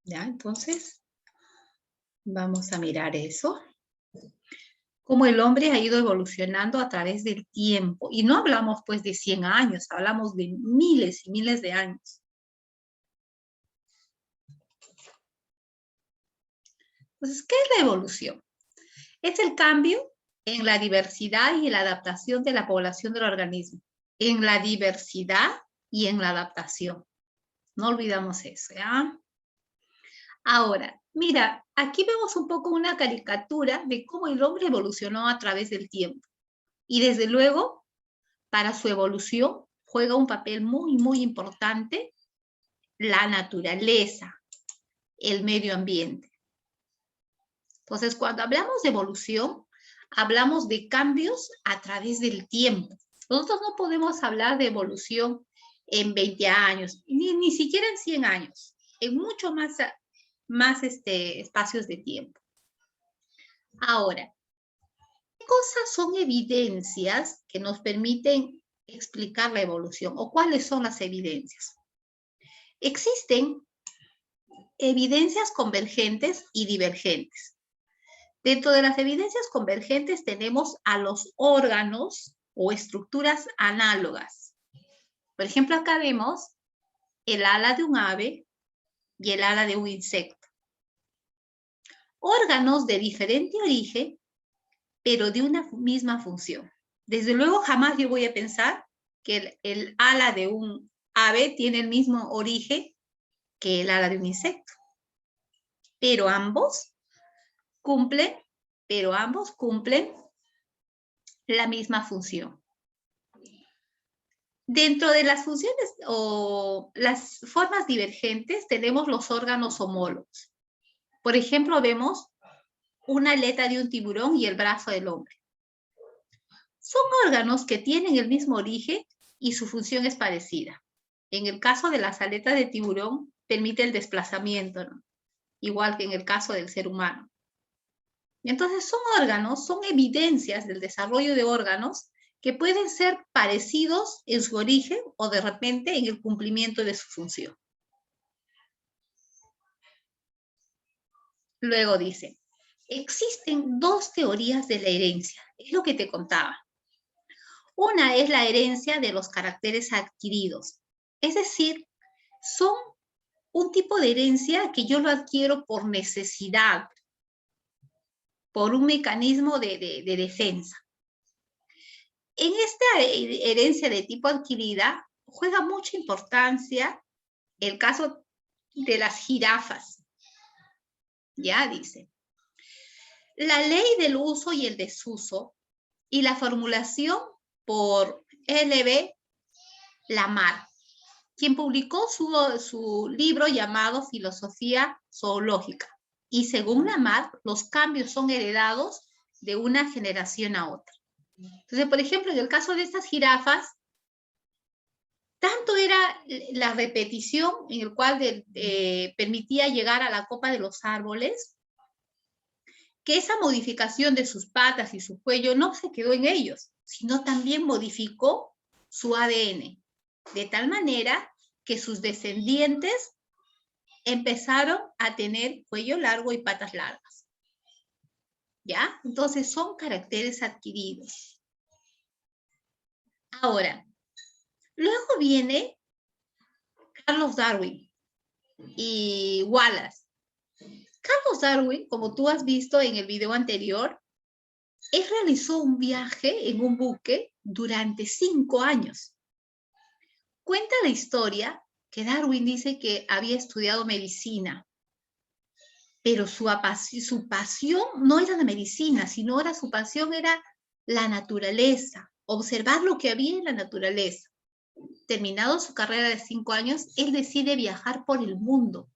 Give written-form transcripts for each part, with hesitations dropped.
¿Ya? Entonces, vamos a mirar eso. Cómo el hombre ha ido evolucionando a través del tiempo. Y no hablamos pues de 100 años, hablamos de miles y miles de años. Entonces, ¿qué es la evolución? Es el cambio en la diversidad y en la adaptación de la población del organismo. En la diversidad y en la adaptación. No olvidamos eso, ¿ya? Ahora, mira, aquí vemos un poco una caricatura de cómo el hombre evolucionó a través del tiempo. Y desde luego, para su evolución, juega un papel muy, muy importante la naturaleza, el medio ambiente. Entonces, cuando hablamos de evolución, hablamos de cambios a través del tiempo. Nosotros no podemos hablar de evolución en 20 años, ni siquiera en 100 años, en mucho más espacios de tiempo. Ahora, ¿qué cosas son evidencias que nos permiten explicar la evolución? ¿O cuáles son las evidencias? Existen evidencias convergentes y divergentes. Dentro de las evidencias convergentes tenemos a los órganos o estructuras análogas. Por ejemplo, acá vemos el ala de un ave y el ala de un insecto. Órganos de diferente origen, pero de una misma función. Desde luego, jamás yo voy a pensar que el ala de un ave tiene el mismo origen que el ala de un insecto. Pero ambos cumplen la misma función. Dentro de las funciones o las formas divergentes tenemos los órganos homólogos. Por ejemplo, vemos una aleta de un tiburón y el brazo del hombre. Son órganos que tienen el mismo origen y su función es parecida. En el caso de las aletas de tiburón, permite el desplazamiento, ¿no? Igual que en el caso del ser humano. Y entonces son evidencias del desarrollo de órganos que pueden ser parecidos en su origen o de repente en el cumplimiento de su función. Luego dice, existen dos teorías de la herencia, es lo que te contaba. Una es la herencia de los caracteres adquiridos, es decir, son un tipo de herencia que yo lo adquiero por necesidad, por un mecanismo de defensa. En esta herencia de tipo adquirida juega mucha importancia el caso de las jirafas. Ya dice, la ley del uso y el desuso y la formulación por L.B. Lamarck, quien publicó su libro llamado Filosofía Zoológica. Y según Lamarck, los cambios son heredados de una generación a otra. Entonces, por ejemplo, en el caso de estas jirafas, tanto era la repetición en el cual permitía llegar a la copa de los árboles, que esa modificación de sus patas y su cuello no se quedó en ellos, sino también modificó su ADN, de tal manera que sus descendientes empezaron a tener cuello largo y patas largas. ¿Ya? Entonces son caracteres adquiridos. Ahora, luego viene Carlos Darwin y Wallace. Carlos Darwin, como tú has visto en el video anterior, él realizó un viaje en un buque durante 5 años. Cuenta la historia que Darwin dice que había estudiado medicina, pero su pasión no era la medicina, sino su pasión era la naturaleza, observar lo que había en la naturaleza. Terminado su carrera de 5 años, él decide viajar por el mundo.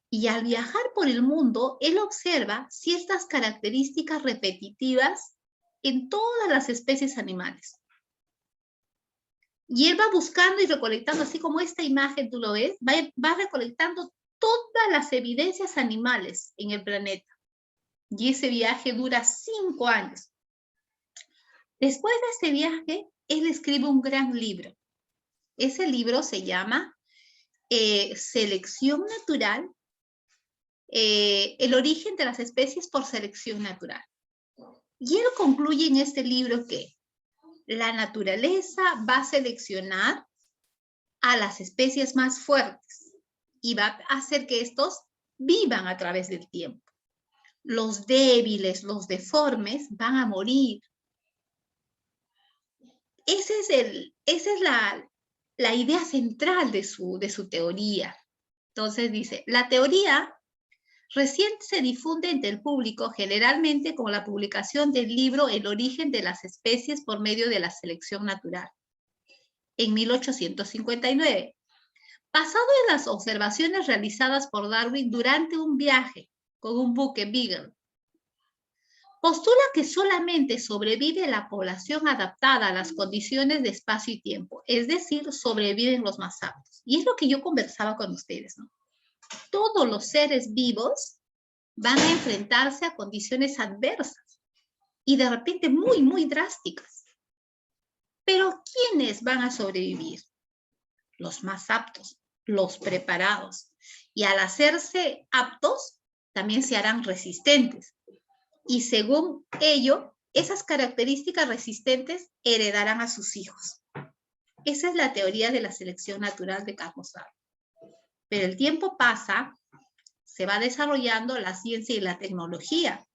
Y al viajar por el mundo, él observa ciertas características repetitivas en todas las especies animales. Y él va buscando y recolectando, así como esta imagen tú lo ves, va recolectando todas las evidencias animales en el planeta. Y ese viaje dura 5 años. Después de este viaje, él escribe un gran libro. Ese libro se llama selección natural, el origen de las especies por selección natural. Y él concluye en este libro que la naturaleza va a seleccionar a las especies más fuertes y va a hacer que estos vivan a través del tiempo. Los débiles, los deformes van a morir. Esa es la idea central de su teoría. Entonces dice, la teoría recién se difunde entre el público generalmente con la publicación del libro El origen de las especies por medio de la selección natural, en 1859. Basado en las observaciones realizadas por Darwin durante un viaje con un buque Beagle, postula que solamente sobrevive la población adaptada a las condiciones de espacio y tiempo, es decir, sobreviven los más aptos. Y es lo que yo conversaba con ustedes, ¿no? Todos los seres vivos van a enfrentarse a condiciones adversas y de repente muy, muy drásticas. Pero ¿quiénes van a sobrevivir? Los más aptos, los preparados. Y al hacerse aptos, también se harán resistentes. Y según ello, esas características resistentes heredarán a sus hijos. Esa es la teoría de la selección natural de Carlos Darwin. Pero el tiempo pasa, se va desarrollando la ciencia y la tecnología.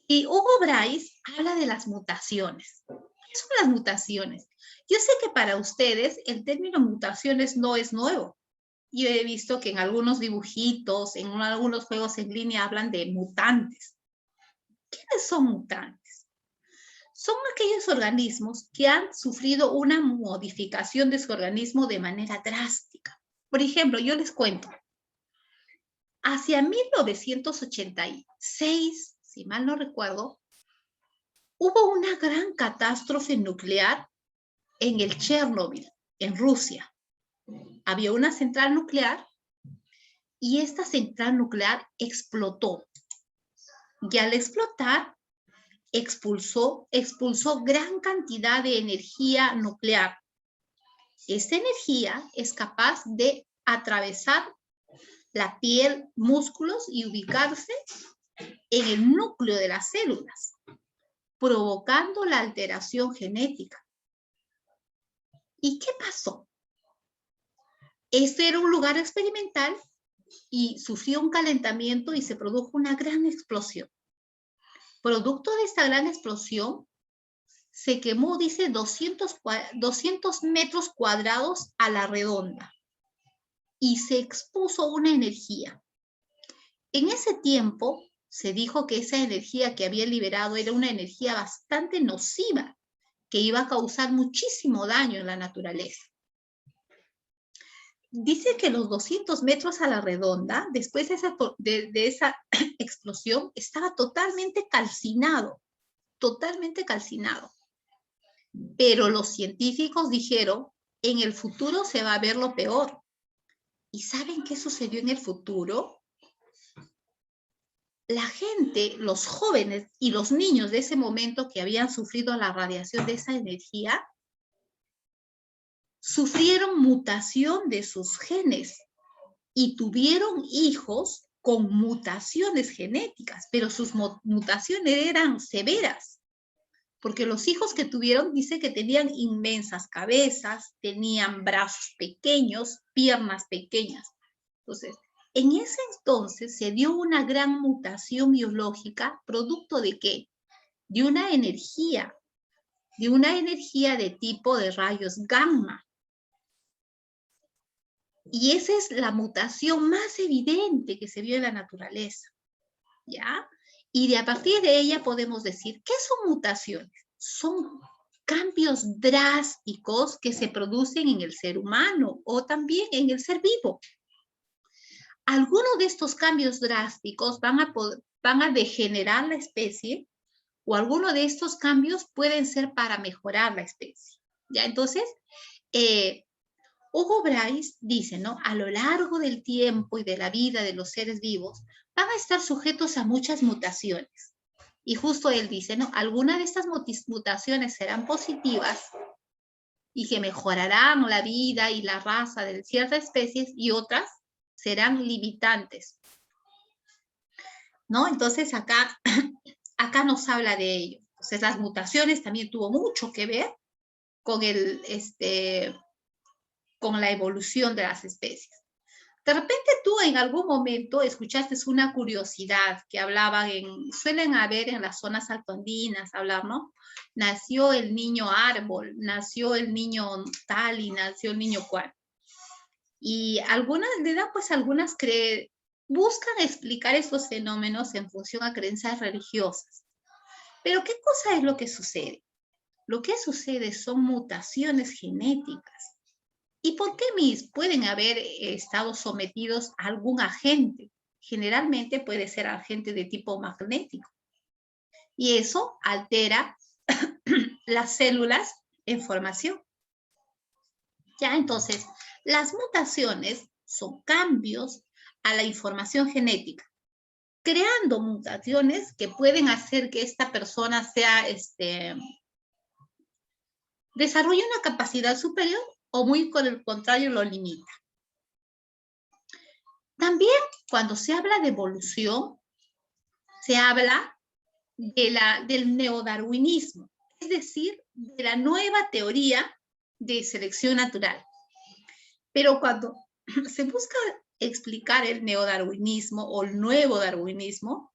Y Hugo Bryce habla de las mutaciones. ¿Qué son las mutaciones? Yo sé que para ustedes el término mutaciones no es nuevo. Yo he visto que en algunos dibujitos, en algunos juegos en línea hablan de mutantes. ¿Quiénes son mutantes? Son aquellos organismos que han sufrido una modificación de su organismo de manera drástica. Por ejemplo, yo les cuento. Hacia 1986, si mal no recuerdo, hubo una gran catástrofe nuclear en el Chernobyl, en Rusia. Había una central nuclear y esta central nuclear explotó. Y al explotar, expulsó gran cantidad de energía nuclear. Esta energía es capaz de atravesar la piel, músculos y ubicarse en el núcleo de las células, provocando la alteración genética. ¿Y qué pasó? Este era un lugar experimental y sufrió un calentamiento y se produjo una gran explosión. Producto de esta gran explosión, se quemó, dice, 200 metros cuadrados a la redonda y se expuso una energía. En ese tiempo se dijo que esa energía que había liberado era una energía bastante nociva que iba a causar muchísimo daño en la naturaleza. Dice que los 200 metros a la redonda, después de esa explosión, estaba totalmente calcinado. Pero los científicos dijeron, en el futuro se va a ver lo peor. ¿Y saben qué sucedió en el futuro? La gente, los jóvenes y los niños de ese momento que habían sufrido la radiación de esa energía, sufrieron mutación de sus genes y tuvieron hijos con mutaciones genéticas, pero sus mutaciones eran severas, porque los hijos que tuvieron, dice que tenían inmensas cabezas, tenían brazos pequeños, piernas pequeñas. Entonces, en ese entonces se dio una gran mutación biológica, producto de ¿qué? De una energía de tipo de rayos gamma. Y esa es la mutación más evidente que se vio en la naturaleza, ¿ya? Y a partir de ella podemos decir, ¿qué son mutaciones? Son cambios drásticos que se producen en el ser humano o también en el ser vivo. Algunos de estos cambios drásticos van a degenerar la especie o algunos de estos cambios pueden ser para mejorar la especie, ¿ya? Entonces, Hugo Bryce dice, ¿no? A lo largo del tiempo y de la vida de los seres vivos, van a estar sujetos a muchas mutaciones. Y justo él dice, ¿no? Algunas de estas mutaciones serán positivas y que mejorarán la vida y la raza de ciertas especies, y otras serán limitantes, ¿no? Entonces acá, acá nos habla de ello. Entonces las mutaciones también tuvo mucho que ver con, con la evolución de las especies. De repente tú en algún momento escuchaste una curiosidad que hablaban suelen haber en las zonas altoandinas, hablar, ¿no? Nació el niño árbol, nació el niño tal y nació el niño cual. Y algunas le dan, pues algunas buscan explicar estos fenómenos en función a creencias religiosas. Pero ¿qué cosa es lo que sucede? Lo que sucede son mutaciones genéticas. ¿Y por qué pueden haber estado sometidos a algún agente? Generalmente puede ser agente de tipo magnético. Y eso altera las células en formación. Ya, entonces, las mutaciones son cambios a la información genética, creando mutaciones que pueden hacer que esta persona sea, desarrolle una capacidad superior o muy con el contrario lo limita. También cuando se habla de evolución, se habla del neodarwinismo, es decir, de la nueva teoría de selección natural. Pero cuando se busca explicar el neodarwinismo o el nuevo darwinismo,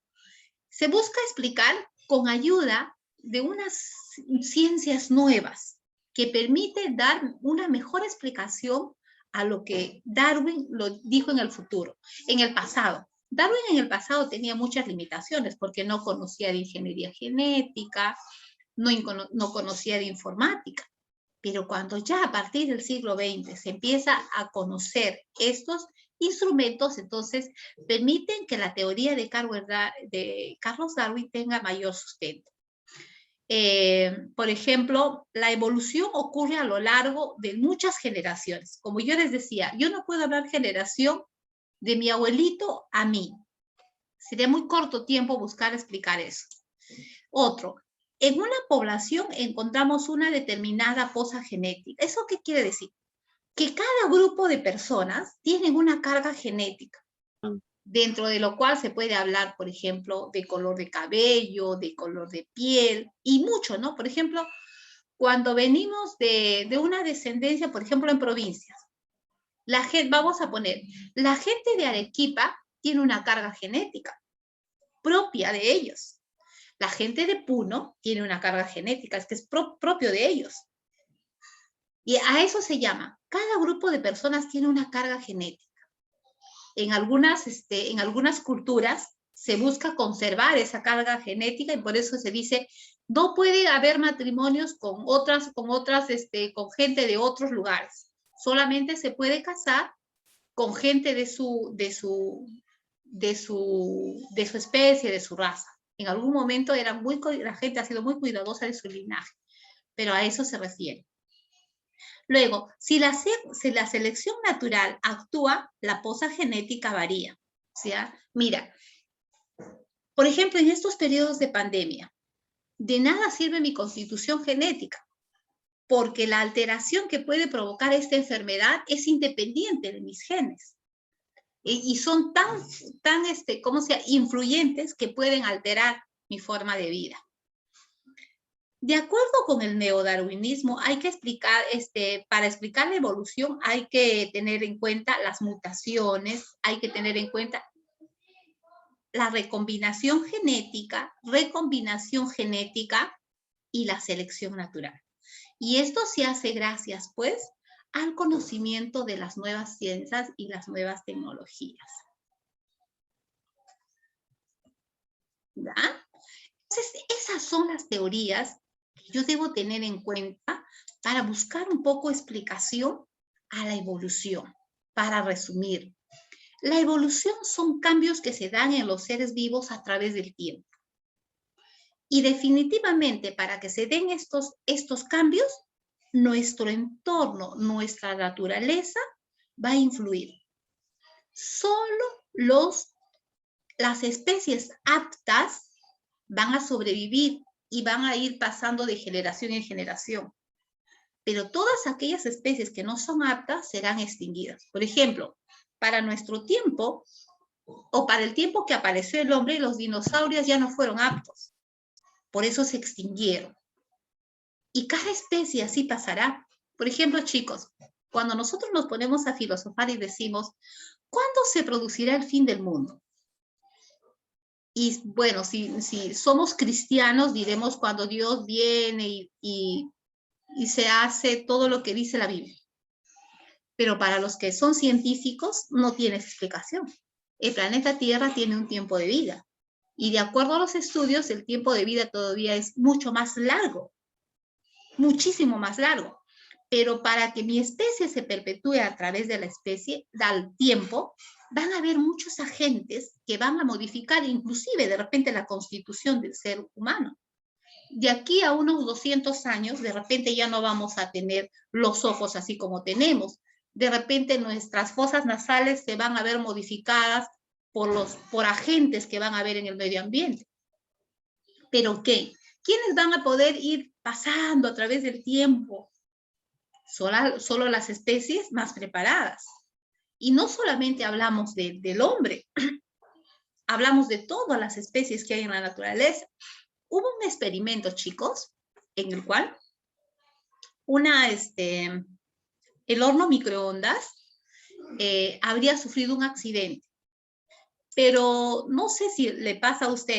se busca explicar con ayuda de unas ciencias nuevas que permiten dar una mejor explicación a lo que Darwin lo dijo en el futuro, en el pasado. Darwin en el pasado tenía muchas limitaciones porque no conocía de ingeniería genética, no conocía de informática. Pero cuando ya a partir del siglo XX se empieza a conocer estos instrumentos, entonces permiten que la teoría de Carlos Darwin tenga mayor sustento. Por ejemplo, la evolución ocurre a lo largo de muchas generaciones. Como yo les decía, yo no puedo hablar generación de mi abuelito a mí. Sería muy corto tiempo buscar explicar eso. Otro, en una población encontramos una determinada posa genética. ¿Eso qué quiere decir? Que cada grupo de personas tienen una carga genética, dentro de lo cual se puede hablar, por ejemplo, de color de cabello, de color de piel, y mucho, ¿no? Por ejemplo, cuando venimos de una descendencia, por ejemplo, en provincias, vamos a poner, la gente de Arequipa tiene una carga genética propia de ellos. La gente de Puno tiene una carga genética, es que es propio de ellos. Y a eso se llama, cada grupo de personas tiene una carga genética. En algunas culturas se busca conservar esa carga genética y por eso se dice, no puede haber matrimonios con gente de otros lugares. Solamente se puede casar con gente de su especie, de su raza. En algún momento la gente ha sido muy cuidadosa de su linaje, pero a eso se refiere. Luego, si la selección natural actúa, la posa genética varía. O sea, mira, por ejemplo, en estos periodos de pandemia, de nada sirve mi constitución genética, porque la alteración que puede provocar esta enfermedad es independiente de mis genes. Y son tan influyentes que pueden alterar mi forma de vida. De acuerdo con el neodarwinismo, hay que explicar, para explicar la evolución hay que tener en cuenta las mutaciones, hay que tener en cuenta la recombinación genética y la selección natural. Y esto se hace gracias, pues, al conocimiento de las nuevas ciencias y las nuevas tecnologías. ¿Ya? Entonces, esas son las teorías que yo debo tener en cuenta para buscar un poco explicación a la evolución. Para resumir, la evolución son cambios que se dan en los seres vivos a través del tiempo. Y definitivamente, para que se den estos cambios, nuestro entorno, nuestra naturaleza va a influir. Solo las especies aptas van a sobrevivir y van a ir pasando de generación en generación. pero todas aquellas especies que no son aptas serán extinguidas. Por ejemplo, para nuestro tiempo, o para el tiempo que apareció el hombre, los dinosaurios ya no fueron aptos. Por eso se extinguieron. Y cada especie así pasará. Por ejemplo, chicos, cuando nosotros nos ponemos a filosofar y decimos, ¿cuándo se producirá el fin del mundo? Y bueno, si somos cristianos, diremos cuando Dios viene y se hace todo lo que dice la Biblia. Pero para los que son científicos, no tiene explicación. El planeta Tierra tiene un tiempo de vida. Y de acuerdo a los estudios, el tiempo de vida todavía es mucho más largo. Muchísimo más largo. Pero para que mi especie se perpetúe a través de la especie, del tiempo, van a haber muchos agentes que van a modificar inclusive de repente la constitución del ser humano. De aquí a unos 200 años, de repente ya no vamos a tener los ojos así como tenemos. De repente nuestras fosas nasales se van a ver modificadas por agentes que van a haber en el medio ambiente. ¿Pero qué? ¿Quiénes van a poder ir pasando a través del tiempo? Solo las especies más preparadas. Y no solamente hablamos del hombre, hablamos de todas las especies que hay en la naturaleza. Hubo un experimento, chicos, en el cual el horno microondas habría sufrido un accidente. Pero no sé si le pasa a usted